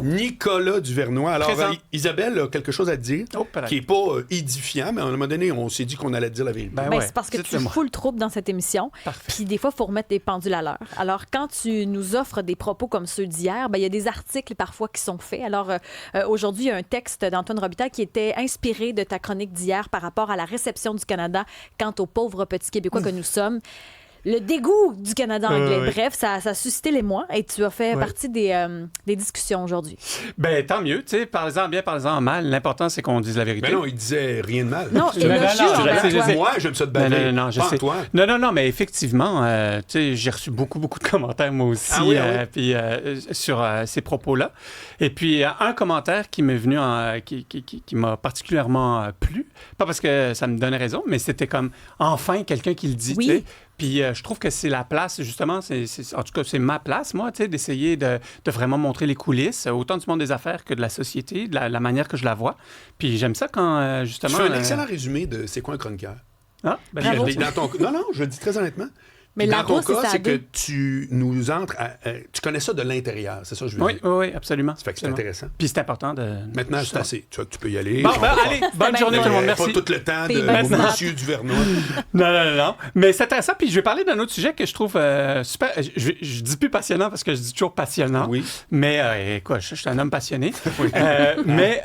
Nicolas Duvernois. Alors, Présent. Isabelle a quelque chose à te dire qui n'est pas édifiant, mais à un moment donné, on s'est dit qu'on allait te dire la vérité. C'est parce que tu fous le trouble dans cette émission. Puis des fois, il faut remettre des pendules à l'heure. Alors, quand tu nous offres des propos comme ceux d'hier, il y a des articles parfois qui sont faits. Alors, aujourd'hui, il y a un texte d'Antoine Robitaille qui était inspiré de ta chronique d'hier par rapport à la réception du Canada quant aux pauvres petits Québécois que nous sommes. Le dégoût du Canada anglais. Bref, ça a suscité l'émoi et tu as fait partie des discussions aujourd'hui. Ben, tant mieux. Tu sais, parlez-en bien, parlez-en mal. L'important, c'est qu'on dise la vérité. Ben non, il disait rien de mal. Non, moi, j'aime ça de baver. Non, je sais. Toi. Non, mais effectivement, tu sais, j'ai reçu beaucoup de commentaires, moi aussi, puis, sur ces propos-là. Et puis, un commentaire qui m'est venu, qui m'a particulièrement plu. Pas parce que ça me donnait raison, mais c'était comme, enfin, quelqu'un qui le dit, tu sais. Puis je trouve que c'est la place, justement, en tout cas, c'est ma place, moi, tu sais, d'essayer de vraiment montrer les coulisses, autant du monde des affaires que de la société, de la manière que je la vois. Puis j'aime ça quand, justement... Tu fais un excellent résumé de c'est quoi un chroniqueur. Ah, ben, non, je le dis très honnêtement. Mais dans ton cas, c'est que tu nous entres tu connais ça de l'intérieur, c'est ça que je veux dire? Oui, absolument. Ça fait que c'est intéressant. Puis c'est important de... Maintenant, c'est assez. Tu peux y aller. Bon, allez, bonne journée tout le monde, merci. Pas tout le temps de Monsieur Duvernois. Non. Mais c'est intéressant. Puis je vais parler d'un autre sujet que je trouve super... Je dis plus passionnant parce que je dis toujours passionnant. Oui. Mais quoi, je suis un homme passionné. Mais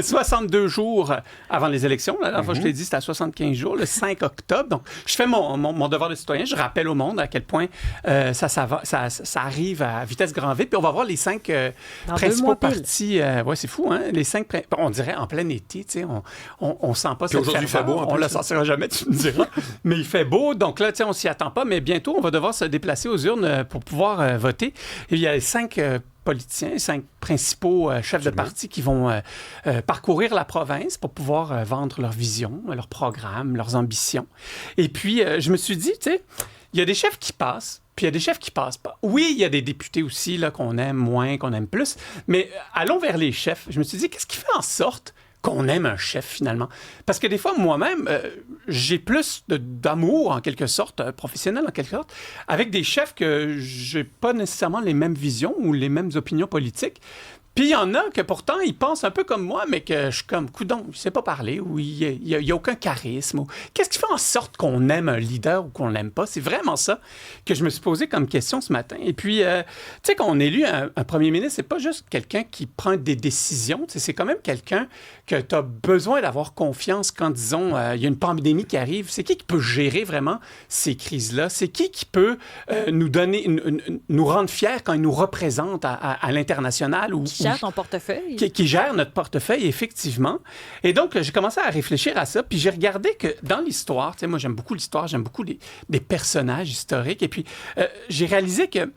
62 jours avant les élections, la dernière fois je t'ai dit, c'était à 75 jours, le 5 octobre. Donc, je fais mon devoir de citoyen. Je rappelle au monde à quel point ça arrive à vitesse grand V. Puis on va voir les 5 principaux partis. C'est fou, hein? Les 5, on dirait en plein été, tu sais, on sent pas cette aujourd'hui, il fait beau. On ne le sentira jamais, tu me diras. Mais il fait beau, donc là, tu sais, on s'y attend pas. Mais bientôt, on va devoir se déplacer aux urnes pour pouvoir voter. Et il y a les 5 politiciens, 5 principaux chefs de parti qui vont parcourir la province pour pouvoir vendre leur vision, leur programme, leurs ambitions. Et puis, je me suis dit, tu sais, il y a des chefs qui passent, puis il y a des chefs qui passent pas. Oui, il y a des députés aussi là, qu'on aime moins, qu'on aime plus, mais allons vers les chefs. Je me suis dit, qu'est-ce qui fait en sorte qu'on aime un chef, finalement? Parce que des fois, moi-même, j'ai plus d'amour, en quelque sorte, professionnel, en quelque sorte, avec des chefs que j'ai pas nécessairement les mêmes visions ou les mêmes opinions politiques. Puis il y en a que pourtant, ils pensent un peu comme moi, mais que je suis comme, coudonc, il ne sait pas parler, ou il n'y a aucun charisme. Qu'est-ce qui fait en sorte qu'on aime un leader ou qu'on ne l'aime pas? C'est vraiment ça que je me suis posé comme question ce matin. Et puis, tu sais, quand on élit un premier ministre, c'est pas juste quelqu'un qui prend des décisions, c'est quand même quelqu'un que tu as besoin d'avoir confiance quand, disons, il y a une pandémie qui arrive. C'est qui peut gérer vraiment ces crises-là? C'est qui peut nous rendre fiers quand il nous représente à l'international ou qui gère ton portefeuille. Qui gère notre portefeuille, effectivement. Et donc, j'ai commencé à réfléchir à ça, puis j'ai regardé que dans l'histoire, tu sais, moi, j'aime beaucoup l'histoire, j'aime beaucoup des personnages historiques, et puis j'ai réalisé que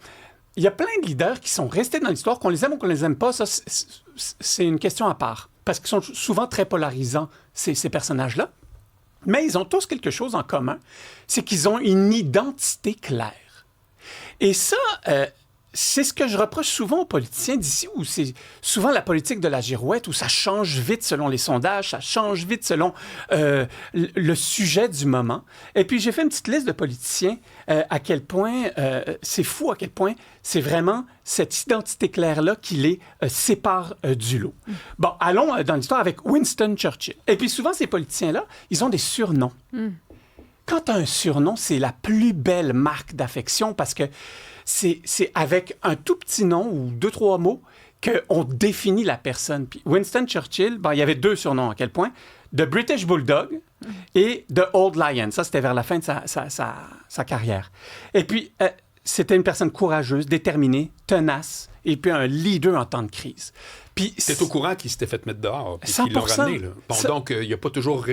il y a plein de leaders qui sont restés dans l'histoire, qu'on les aime ou qu'on les aime pas, ça, c'est une question à part, parce qu'ils sont souvent très polarisants, ces personnages-là. Mais ils ont tous quelque chose en commun, c'est qu'ils ont une identité claire. Et ça... c'est ce que je reproche souvent aux politiciens d'ici, où c'est souvent la politique de la girouette, où ça change vite selon les sondages, ça change vite selon le sujet du moment. Et puis, j'ai fait une petite liste de politiciens, à quel point, c'est fou à quel point c'est vraiment cette identité claire-là qui les sépare du lot. Bon, allons dans l'histoire avec Winston Churchill. Et puis, souvent, ces politiciens-là, ils ont des surnoms. Quand tu as un surnom, c'est la plus belle marque d'affection parce que c'est avec un tout petit nom ou 2-3 mots qu'on définit la personne. Puis Winston Churchill, il y avait 2 surnoms à quel point? The British Bulldog et The Old Lion. Ça, c'était vers la fin de sa carrière. Et puis, c'était une personne courageuse, déterminée, tenace, et puis un leader en temps de crise. Puis t'es au courant qu'il s'était fait mettre dehors, puis 100%. Qu'ils l'ont ramené. Là. Bon, donc, il n'a pas toujours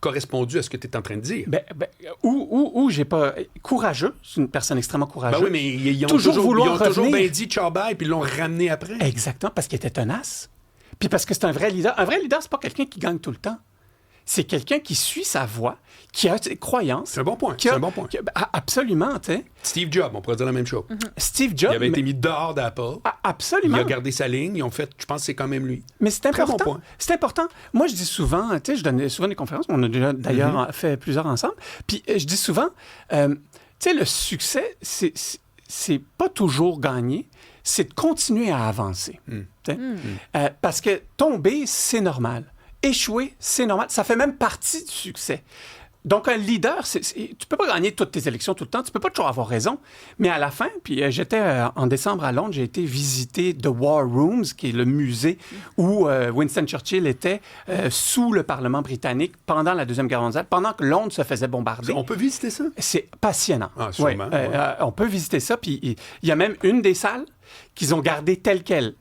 correspondu à ce que tu es en train de dire. Ou j'ai pas... Courageux, c'est une personne extrêmement courageuse. Oui, mais ils ont toujours bien dit ciao bye, puis ils l'ont ramené après. Exactement, parce qu'il était tenace. Puis parce que c'est un vrai leader. Un vrai leader, c'est pas quelqu'un qui gagne tout le temps. C'est quelqu'un qui suit sa voie, qui a ses croyances. C'est un bon point. Absolument, tu sais. Steve Jobs, on pourrait dire la même chose. Steve Jobs... Il avait été mis dehors d'Apple. Absolument. Il a gardé sa ligne. Ils ont fait... Je pense que c'est quand même lui. Mais c'est important. Bon point. C'est important. Moi, je dis souvent... Tu sais, je donne souvent des conférences. On a déjà, d'ailleurs, fait plusieurs ensemble. Puis je dis souvent... tu sais, le succès, c'est pas toujours gagné. c'est de continuer à avancer. Parce que tomber, c'est normal. Échouer, c'est normal. Ça fait même partie du succès. Donc, un leader, tu peux pas gagner toutes tes élections tout le temps, tu peux pas toujours avoir raison, mais à la fin, puis j'étais en décembre à Londres, j'ai été visiter The War Rooms, qui est le musée où Winston Churchill était sous le Parlement britannique pendant la Deuxième Guerre mondiale, pendant que Londres se faisait bombarder. On peut visiter ça? C'est passionnant. Ah, sûrement. Ouais. On peut visiter ça, puis il y a même une des salles qu'ils ont gardée telle qu'elle.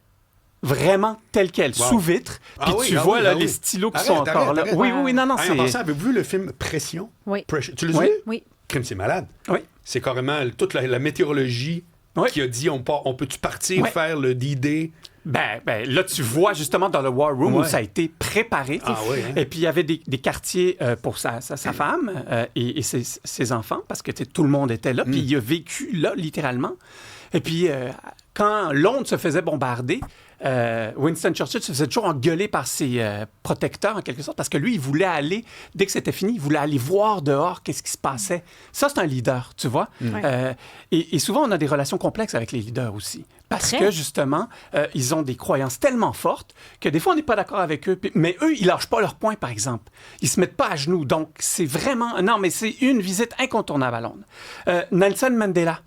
Vraiment telle qu'elle, sous vitre. Puis tu vois les stylos qui sont encore là. Oui, non, c'est... En passant, avez-vous vu le film Pression? Oui. Tu l'as vu? Oui. Crime, c'est malade. Oui. C'est carrément toute la météorologie qui a dit on peut-tu partir faire le D-Day? Ben, là, tu vois justement dans le War Room où ça a été préparé. Et puis, il y avait des quartiers pour sa femme et ses enfants, parce que tout le monde était là. Puis, il a vécu là, littéralement. Et puis, quand Londres se faisait bombarder, Winston Churchill se faisait toujours engueuler par ses protecteurs, en quelque sorte, parce que lui, il voulait aller, dès que c'était fini, il voulait aller voir dehors qu'est-ce qui se passait. Ça, c'est un leader, tu vois. Et souvent, on a des relations complexes avec les leaders aussi. Parce que, justement, ils ont des croyances tellement fortes que des fois, on n'est pas d'accord avec eux. Mais eux, ils lâchent pas leur point, par exemple. Ils se mettent pas à genoux. Donc, c'est vraiment... Non, mais c'est une visite incontournable à Londres. Nelson Mandela.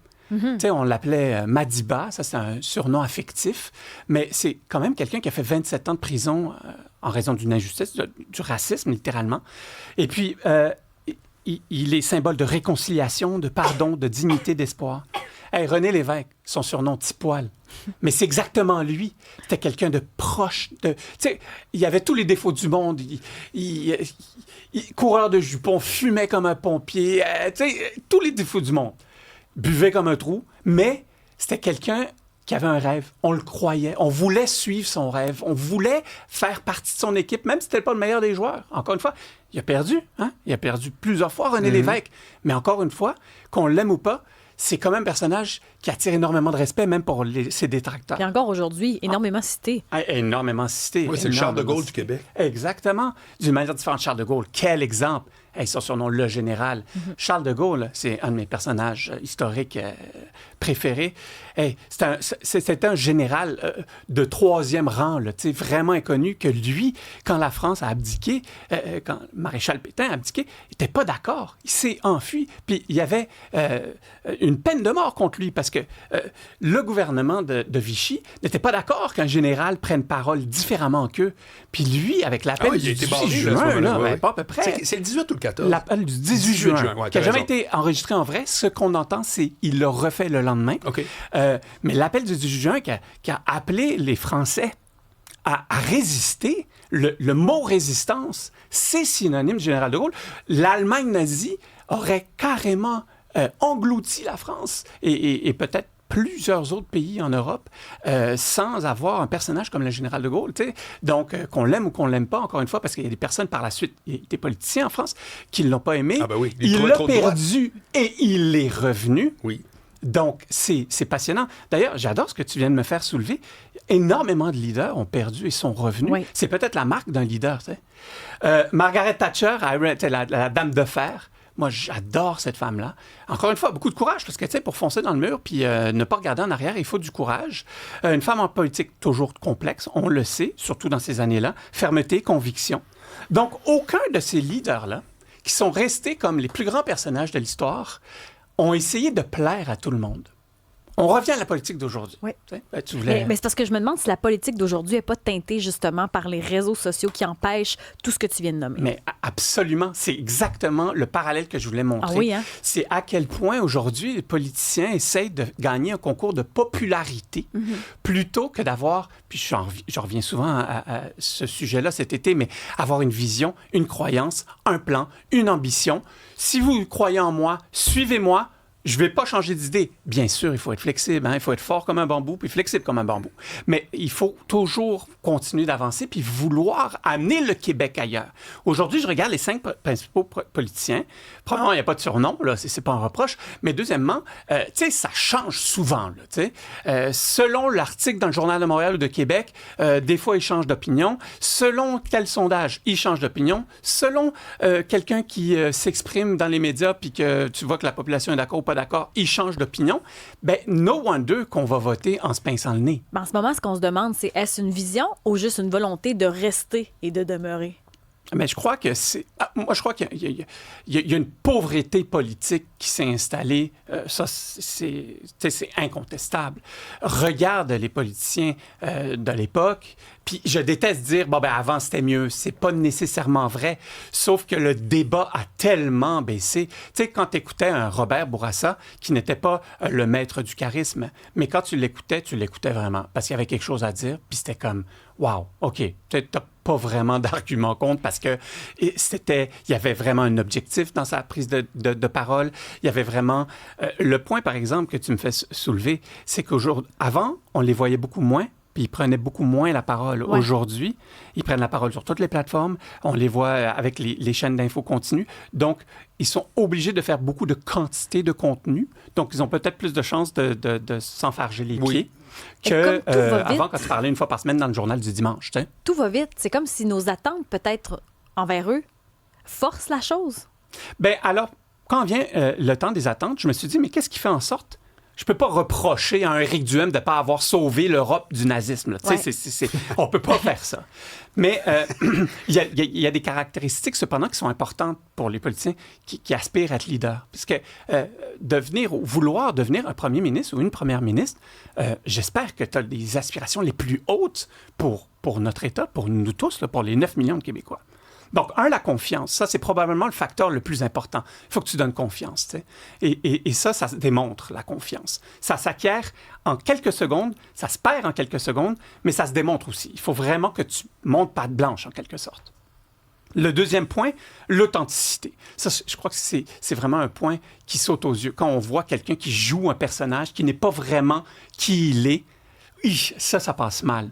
On l'appelait Madiba, ça c'est un surnom affectif, mais c'est quand même quelqu'un qui a fait 27 ans de prison en raison d'une injustice, du racisme littéralement. Et puis, il est symbole de réconciliation, de pardon, de dignité, d'espoir. Hey, René Lévesque, son surnom Tipoil, mais c'est exactement lui. C'était quelqu'un de proche. Il avait tous les défauts du monde. Coureur de jupons, fumait comme un pompier, tous les défauts du monde. Buvait comme un trou, mais c'était quelqu'un qui avait un rêve. On le croyait. On voulait suivre son rêve. On voulait faire partie de son équipe, même si c'était pas le meilleur des joueurs. Encore une fois, il a perdu. Il a perdu plusieurs fois, René Lévesque. Mais encore une fois, qu'on l'aime ou pas, c'est quand même un personnage qui attire énormément de respect, même pour ses détracteurs. Et encore aujourd'hui, énormément cité. Énormément cité. Oui, c'est le Charles de Gaulle du Québec. Exactement. D'une manière différente, Charles de Gaulle. Quel exemple! Son surnom, le général. Charles de Gaulle, c'est un de mes personnages historiques préférés. C'était un général de 3e rang, là, vraiment inconnu, que lui, quand la France a abdiqué, quand Maréchal Pétain a abdiqué, il n'était pas d'accord. Il s'est enfui. Puis il y avait une peine de mort contre lui, parce que le gouvernement de Vichy n'était pas d'accord qu'un général prenne parole différemment qu'eux. Puis lui, avec l'appel du 18 juin, pas à peu près. C'est le 18 ou le 14? L'appel du 18 juin, qui n'a jamais été enregistré en vrai. Ce qu'on entend, c'est qu'il l'a refait le lendemain. Mais l'appel du 18 juin qui a appelé les Français à résister, le mot résistance, c'est synonyme du général de Gaulle. L'Allemagne nazie aurait carrément englouti la France et peut-être plusieurs autres pays en Europe sans avoir un personnage comme le général de Gaulle. Donc, qu'on l'aime ou qu'on ne l'aime pas, encore une fois, parce qu'il y a des personnes par la suite, il y a des politiciens en France qui ne l'ont pas aimé. Il l'a perdu et il est revenu. Oui. Donc, c'est passionnant. D'ailleurs, j'adore ce que tu viens de me faire soulever. Énormément de leaders ont perdu et sont revenus. Oui. C'est peut-être la marque d'un leader. Margaret Thatcher, la dame de fer. Moi, j'adore cette femme-là. Encore une fois, beaucoup de courage, parce que, pour foncer dans le mur puis ne pas regarder en arrière, il faut du courage. Une femme en politique toujours complexe, on le sait, surtout dans ces années-là. Fermeté, conviction. Donc, aucun de ces leaders-là, qui sont restés comme les plus grands personnages de l'histoire, ont essayé de plaire à tout le monde. On revient à la politique d'aujourd'hui. Oui. Tu voulais... Mais c'est parce que je me demande si la politique d'aujourd'hui n'est pas teintée justement par les réseaux sociaux qui empêchent tout ce que tu viens de nommer. Mais absolument. C'est exactement le parallèle que je voulais montrer. Ah oui, hein? C'est à quel point aujourd'hui les politiciens essayent de gagner un concours de popularité plutôt que d'avoir, puis je reviens souvent à ce sujet-là cet été, mais avoir une vision, une croyance, un plan, une ambition. Si vous croyez en moi, suivez-moi. Je ne vais pas changer d'idée. Bien sûr, il faut être flexible, il faut être fort comme un bambou, puis flexible comme un bambou. Mais il faut toujours continuer d'avancer, puis vouloir amener le Québec ailleurs. Aujourd'hui, je regarde les 5 principaux politiciens. Premièrement, il n'y a pas de surnom, là, c'est pas un reproche. Mais deuxièmement, ça change souvent. Là, selon l'article dans le Journal de Montréal ou de Québec, des fois, ils changent d'opinion. Selon tel sondage, ils changent d'opinion. Selon quelqu'un qui s'exprime dans les médias, puis que tu vois que la population est d'accord, pas d'accord, il change d'opinion, ben no wonder qu'on va voter en se pinçant le nez. En ce moment, ce qu'on se demande, c'est est-ce une vision ou juste une volonté de rester et de demeurer? Mais je crois que c'est... moi, je crois qu'il y a une pauvreté politique qui s'est installée. Ça, c'est incontestable. Regarde les politiciens de l'époque, puis je déteste dire, bon, ben avant, c'était mieux. C'est pas nécessairement vrai, sauf que le débat a tellement baissé. Tu sais, quand tu écoutais un Robert Bourassa, qui n'était pas le maître du charisme, mais quand tu l'écoutais vraiment, parce qu'il y avait quelque chose à dire, puis c'était comme, wow, OK, t'as pas vraiment d'argument contre parce que il y avait vraiment un objectif dans sa prise de parole. Il y avait vraiment... le point, par exemple, que tu me fais soulever, c'est qu'avant, on les voyait beaucoup moins, puis ils prenaient beaucoup moins la parole. Ouais. Aujourd'hui, ils prennent la parole sur toutes les plateformes. On les voit avec les chaînes d'infos continues. Donc, ils sont obligés de faire beaucoup de quantité de contenu. Donc, ils ont peut-être plus de chances de s'enfarger les pieds. Que avant, quand tu parlais une fois par semaine dans le journal du dimanche. T'sais. Tout va vite. C'est comme si nos attentes, peut-être envers eux, forcent la chose. Bien, alors, quand vient le temps des attentes, je me suis dit, mais qu'est-ce qui fait en sorte? Je peux pas reprocher à un Éric Duhem de ne pas avoir sauvé l'Europe du nazisme. Ouais. On peut pas faire ça. Mais il y a des caractéristiques, cependant, qui sont importantes pour les politiciens qui aspirent à être leaders. Parce que vouloir devenir un premier ministre ou une première ministre, j'espère que tu as des aspirations les plus hautes pour notre État, pour nous tous, là, pour les 9 millions de Québécois. Donc, la confiance, ça, c'est probablement le facteur le plus important. Il faut que tu donnes confiance, tu sais. Et ça se démontre, la confiance. Ça s'acquiert en quelques secondes, ça se perd en quelques secondes, mais ça se démontre aussi. Il faut vraiment que tu montes patte blanche, en quelque sorte. Le deuxième point, l'authenticité. Ça, je crois que c'est vraiment un point qui saute aux yeux. Quand on voit quelqu'un qui joue un personnage qui n'est pas vraiment qui il est, ça passe mal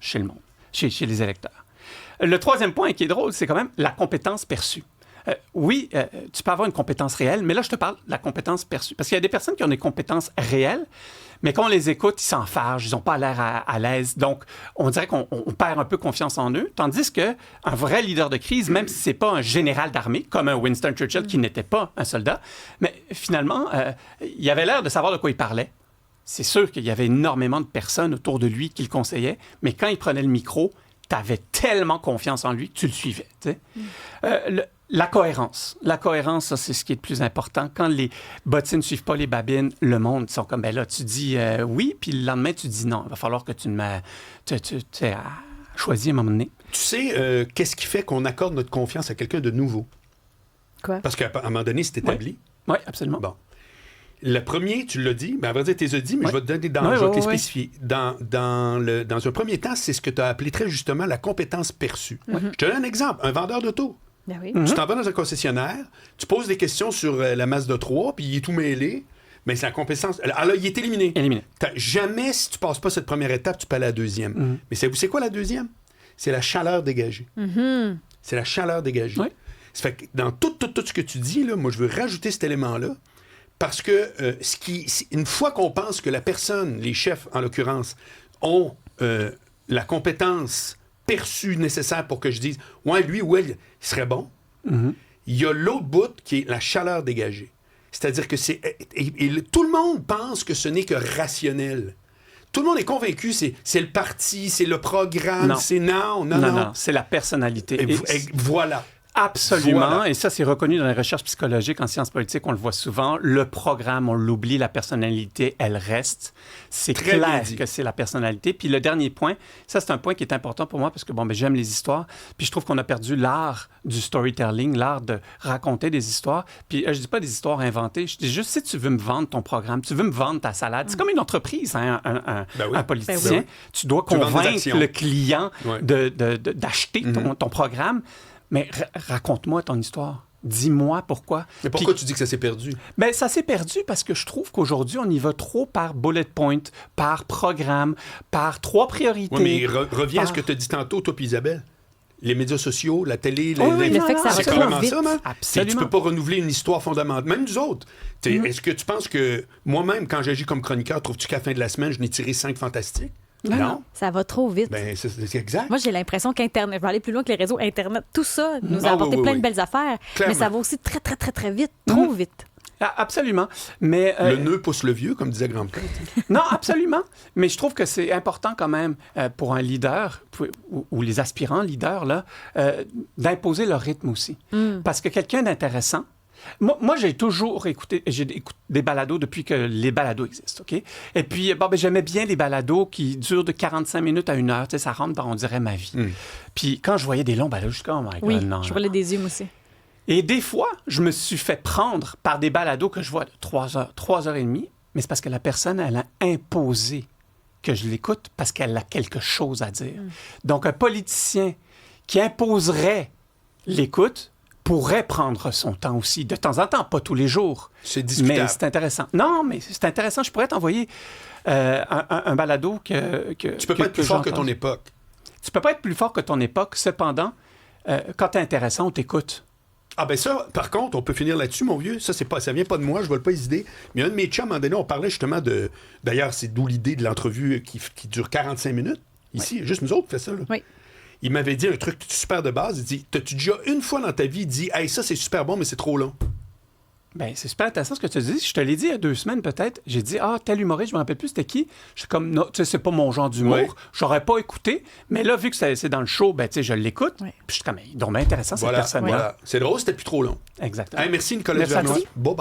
chez le monde, chez les électeurs. Le troisième point qui est drôle, c'est quand même la compétence perçue. Tu peux avoir une compétence réelle, mais là, je te parle de la compétence perçue. Parce qu'il y a des personnes qui ont des compétences réelles, mais quand on les écoute, ils s'enfargent, ils n'ont pas l'air à l'aise. Donc, on dirait qu'on perd un peu confiance en eux. Tandis qu'un vrai leader de crise, même si ce n'est pas un général d'armée, comme un Winston Churchill qui n'était pas un soldat, mais finalement, il avait l'air de savoir de quoi il parlait. C'est sûr qu'il y avait énormément de personnes autour de lui qui le conseillaient, mais quand il prenait le micro, tu avais tellement confiance en lui que tu le suivais. La cohérence. La cohérence, ça, c'est ce qui est le plus important. Quand les bottines ne suivent pas les babines, le monde, ils sont comme, ben là, tu dis oui, puis le lendemain, tu dis non. Il va falloir que tu choisis à un moment donné. Tu sais, qu'est-ce qui fait qu'on accorde notre confiance à quelqu'un de nouveau? Quoi? Parce qu'à un moment donné, c'est établi. Oui, absolument. Bon. Le premier, tu l'as dit, à vrai dire, tu les as dit, mais je vais te donner je vais te les spécifier. Dans un premier temps, c'est ce que tu as appelé très justement la compétence perçue. Je te donne un exemple. Un vendeur d'auto. Ben oui. Tu t'en vas dans un concessionnaire, tu poses des questions sur la Mazda 3, puis il est tout mêlé, mais c'est la compétence... Alors là, il est éliminé. Jamais, si tu passes pas cette première étape, tu peux aller à la deuxième. Mais c'est quoi la deuxième? C'est la chaleur dégagée. C'est la chaleur dégagée. Oui. Ça fait que dans tout ce que tu dis, là, moi, je veux rajouter cet élément-là. Parce que une fois qu'on pense que la personne, les chefs en l'occurrence, ont la compétence perçue nécessaire pour que je dise « ouais, lui ou elle, il serait bon il y a l'autre bout qui est la chaleur dégagée. C'est-à-dire que tout le monde pense que ce n'est que rationnel. Tout le monde est convaincu, c'est le parti, c'est le programme, non. C'est la personnalité. Voilà. Absolument. Voilà. Et ça, c'est reconnu dans les recherches psychologiques en sciences politiques. On le voit souvent. Le programme, on l'oublie. La personnalité, elle reste. C'est très clair que c'est la personnalité. Puis le dernier point, ça, c'est un point qui est important pour moi parce que, j'aime les histoires. Puis je trouve qu'on a perdu l'art du storytelling, l'art de raconter des histoires. Puis je dis pas des histoires inventées. Je dis juste, si tu veux me vendre ton programme, tu veux me vendre ta salade, c'est comme une entreprise, hein, un politicien. Tu dois convaincre le client d'acheter ton programme. Mais raconte-moi ton histoire. Dis-moi pourquoi. Mais pourquoi tu dis que ça s'est perdu? Bien, ça s'est perdu parce que je trouve qu'aujourd'hui, on y va trop par bullet point, par programme, par 3 priorités. Oui, mais reviens à ce que tu as dit tantôt, toi puis Isabelle. Les médias sociaux, la télé, le fait que ça c'est carrément ça, man. Absolument. Tu peux pas renouveler une histoire fondamentale. Même nous autres. Est-ce que tu penses que moi-même, quand j'agis comme chroniqueur, trouves-tu qu'à la fin de la semaine, je n'ai tiré 5 fantastiques? Non. Ça va trop vite. Ben, c'est exact. Moi, j'ai l'impression qu'Internet, je vais aller plus loin que les réseaux Internet, tout ça nous a apporté plein de belles affaires, mais ça va aussi très, très, très, très vite, trop vite. Absolument. Mais, le nœud pousse le vieux, comme disait grand-père. Non, absolument. Mais je trouve que c'est important quand même pour un leader ou les aspirants leaders là, d'imposer leur rythme aussi. Parce que quelqu'un d'intéressant, moi, j'ai toujours écouté des balados depuis que les balados existent, OK? Et puis, j'aimais bien les balados qui durent de 45 minutes à 1 heure. Tu sais, ça rentre dans, on dirait, ma vie. Puis quand je voyais des longs balados, je suis comme, oh my God, non. Je voulais des yeux aussi. Et des fois, je me suis fait prendre par des balados que je vois de 3 heures, 3 heures et demie, mais c'est parce que la personne, elle a imposé que je l'écoute parce qu'elle a quelque chose à dire. Donc, un politicien qui imposerait l'écoute pourrait prendre son temps aussi, de temps en temps, pas tous les jours. C'est discutable. Mais c'est intéressant. Non, mais c'est intéressant. Je pourrais t'envoyer un balado que tu peux pas être plus fort que ton époque. Tu peux pas être plus fort que ton époque. Cependant, quand t'es intéressant, on t'écoute. Ah ben ça, par contre, on peut finir là-dessus, mon vieux. Ça vient pas de moi, je vole pas les idées. Mais un de mes chums, à un moment donné, on parlait justement de... D'ailleurs, c'est d'où l'idée de l'entrevue qui dure 45 minutes. Ici, juste nous autres qui fait ça. Là. Oui. Il m'avait dit un truc super de base. Il dit, t'as-tu déjà une fois dans ta vie dit, hey, ça c'est super bon, mais c'est trop long? Ben, c'est super intéressant ce que tu dis. Je te l'ai dit il y a 2 semaines peut-être. J'ai dit, tel humoriste, je me rappelle plus c'était qui. Je suis comme, non, tu sais, c'est pas mon genre d'humour. Ouais. J'aurais pas écouté. Mais là, vu que c'est dans le show, ben, tu sais, je l'écoute. Ouais. Puis je suis comme, il est donc bien intéressant cette personne-là. Voilà. C'est drôle, c'était plus trop long. Exactement. Hey, merci Nicolas Duvernois. Bon,